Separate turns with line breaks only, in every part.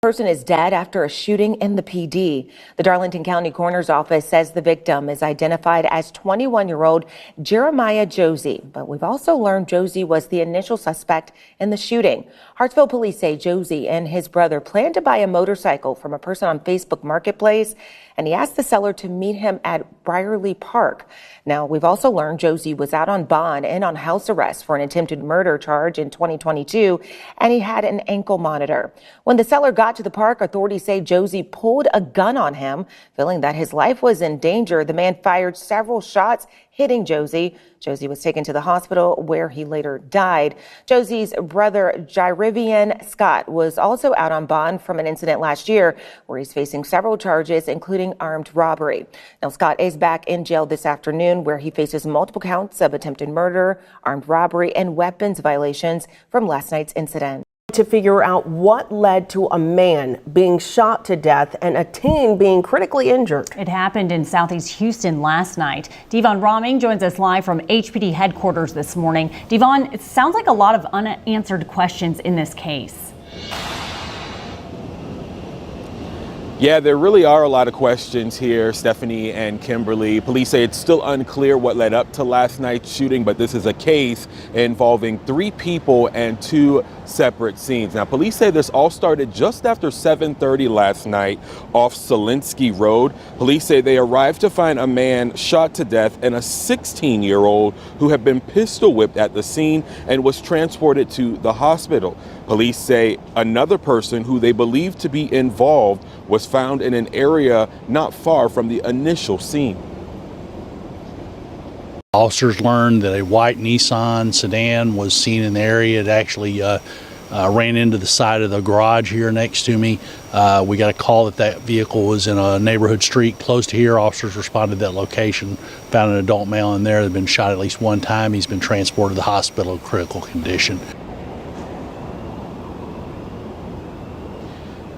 Person is dead after a shooting in the PD. The Darlington County Coroner's Office says the victim is identified as 21-year-old Jeremiah Josie, but we've also learned Josie was the initial suspect in the shooting. Hartsville police say Josie and his brother planned to buy a motorcycle from a person on Facebook Marketplace, and he asked the seller to meet him at Brierley Park. Now, we've also learned Josie was out on bond and on house arrest for an attempted murder charge in 2022, and he had an ankle monitor. When the seller got to the park, authorities say Josie pulled a gun on him. Feeling that his life was in danger, the man fired several shots, hitting Josie. Josie was taken to the hospital where he later died. Josie's brother, Jarivion Scott, was also out on bond from an incident last year where he's facing several charges, including armed robbery. Now, Scott is back in jail this afternoon where he faces multiple counts of attempted murder, armed robbery, and weapons violations from last night's incident.
To figure out what led to a man being shot to death and a teen being critically injured.
It happened in Southeast Houston last night. Devon Roming joins us live from HPD headquarters this morning. Devon, it sounds like a lot of unanswered questions in this case.
Yeah, there really are a lot of questions here, Stephanie and Kimberly. Police say it's still unclear what led up to last night's shooting, but this is a case involving 3 people and 2 separate scenes. Now, police say this all started just after 7:30 last night off Solinsky Road. Police say they arrived to find a man shot to death and a 16-year-old who had been pistol whipped at the scene and was transported to the hospital. Police say another person who they believe to be involved was found in an area not far from the initial scene.
Officers learned that a white Nissan sedan was seen in the area. It actually ran into the side of the garage here next to me. We got a call that vehicle was in a neighborhood street close to here. Officers responded to that location, found an adult male in there that had been shot at least one time. He's been transported to the hospital in critical condition.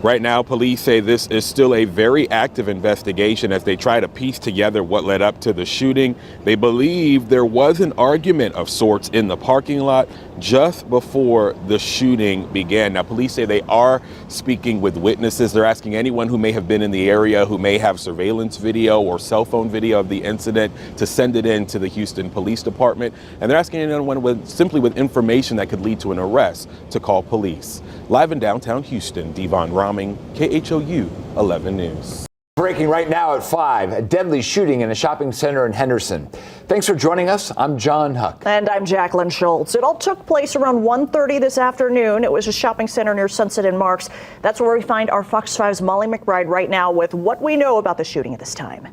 Right now, police say this is still a very active investigation as they try to piece together what led up to the shooting. They believe there was an argument of sorts in the parking lot just before the shooting began. Now, police say they are speaking with witnesses. They're asking anyone who may have been in the area, who may have surveillance video or cell phone video of the incident, to send it in to the Houston Police Department. And they're asking anyone simply with information that could lead to an arrest to call police. Live in downtown Houston, Devon Roming, KHOU 11 News.
Breaking right now at 5, a deadly shooting in a shopping center in Henderson. Thanks for joining us. I'm John Huck.
And I'm Jacqueline Schultz. It all took place around 1:30 this afternoon. It was a shopping center near Sunset and Marks. That's where we find our Fox 5's Molly McBride right now with what we know about the shooting at this time.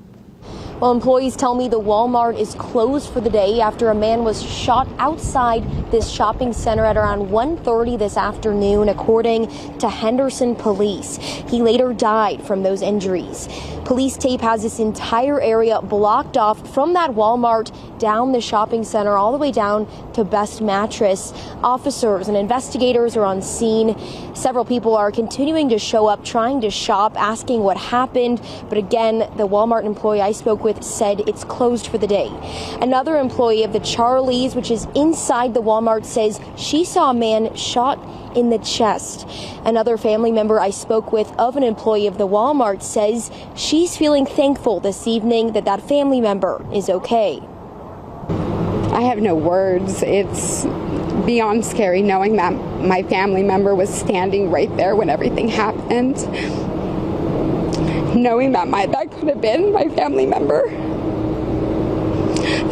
Well, employees tell me the Walmart is closed for the day after a man was shot outside this shopping center at around 1:30 this afternoon, according to Henderson police. He later died from those injuries. Police tape has this entire area blocked off from that Walmart down the shopping center all the way down to Best Mattress. Officers and investigators are on scene. Several people are continuing to show up, trying to shop, asking what happened. But again, the Walmart employee I spoke with said it's closed for the day. Another employee of the Charlie's, which is inside the Walmart, says she saw a man shot in the chest. Another family member I spoke with of an employee of the Walmart says she's feeling thankful this evening that that family member is okay.
I have no words. It's beyond scary knowing that my family member was standing right there when everything happened. Knowing that that could have been my family member.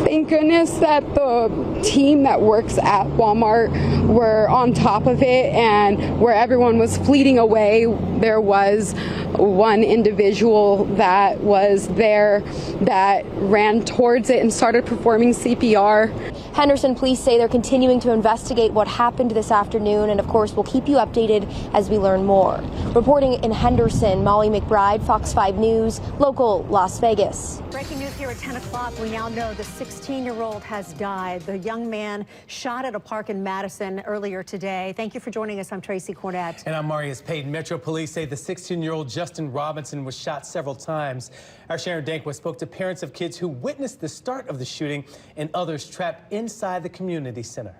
Thank goodness that the team that works at Walmart were on top of it, and where everyone was fleeing away, there was one individual that was there that ran towards it and started performing CPR.
Henderson police say they're continuing to investigate what happened this afternoon, and of course we'll keep you updated as we learn more. Reporting in Henderson, Molly McBride, Fox 5 News, local Las Vegas.
Breaking news here at 10 o'clock. We now know the 16-year-old has died. The young man shot at a park in Madison earlier today. Thank you for joining us. I'm Tracy Cornett.
And I'm Marius Payton. Metro Police say the 16-year-old Justin Robinson was shot several times. Our Sharon Dankwa spoke to parents of kids who witnessed the start of the shooting and others trapped inside the community center.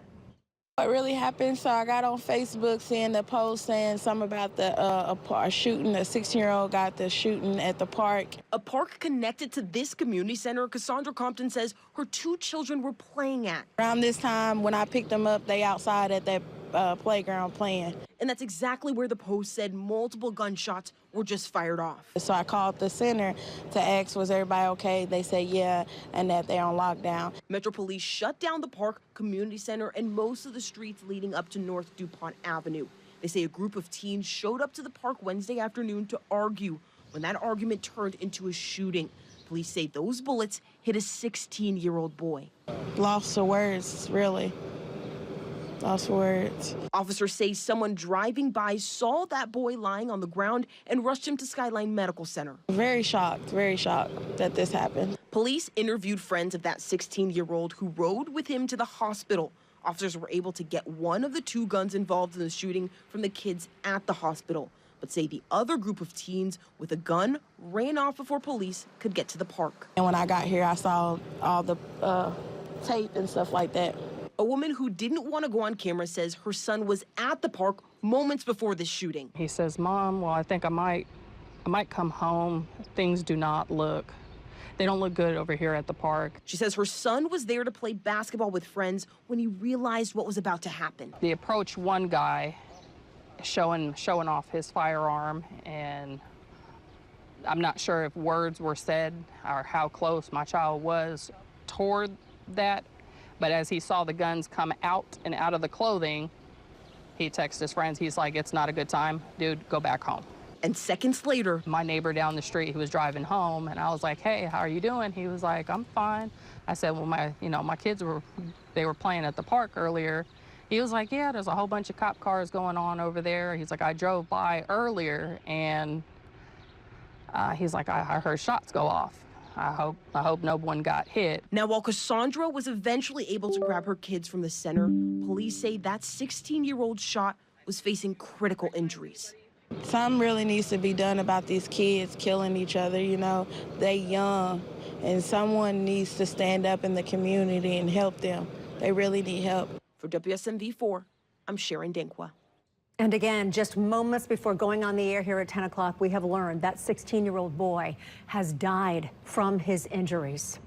What really happened? So I got on Facebook seeing the post saying something about a shooting. A 16-year-old got the shooting at the park.
A park connected to this community center Cassandra Compton says her 2 children were playing at.
Around this time when I picked them up, they outside at that playground playing.
And that's exactly where the post said multiple gunshots were just fired off.
So I called the center to ask, was everybody okay? They said yeah, and that they're on lockdown.
Metro Police shut down the park, community center, and most of the streets leading up to North DuPont Avenue. They say a group of teens showed up to the park Wednesday afternoon to argue. When that argument turned into a shooting, police say those bullets hit a 16-year-old boy.
Lost for words, really. Lost for words.
Officers say someone driving by saw that boy lying on the ground and rushed him to Skyline Medical Center.
Very shocked that this happened.
Police interviewed friends of that 16-year-old who rode with him to the hospital. Officers were able to get one of the 2 guns involved in the shooting from the kids at the hospital, but say the other group of teens with a gun ran off before police could get to the park.
And when I got here, I saw all the tape and stuff like that.
A woman who didn't want to go on camera says her son was at the park moments before this shooting.
He says, "Mom, well, I think I might come home. Things do not look, they don't look good over here at the park."
She says her son was there to play basketball with friends when he realized what was about to happen.
They approached one guy showing off his firearm, and I'm not sure if words were said or how close my child was toward that. But as he saw the guns come out and out of the clothing, he texted his friends. He's like, "It's not a good time. Dude, go back home."
And seconds later,
my neighbor down the street, he was driving home, and I was like, "Hey, how are you doing?" He was like, "I'm fine." I said, "Well, my kids were playing at the park earlier." He was like, "Yeah, there's a whole bunch of cop cars going on over there." He's like, "I drove by earlier, and he's like, I heard shots go off. I hope no one got hit."
Now, while Cassandra was eventually able to grab her kids from the center, police say that 16-year-old shot was facing critical injuries.
Something really needs to be done about these kids killing each other, They young, and someone needs to stand up in the community and help them. They really need help.
For WSMV4, I'm Sharon Denkwa.
And again, just moments before going on the air here at 10 o'clock, we have learned that 16-year-old boy has died from his injuries.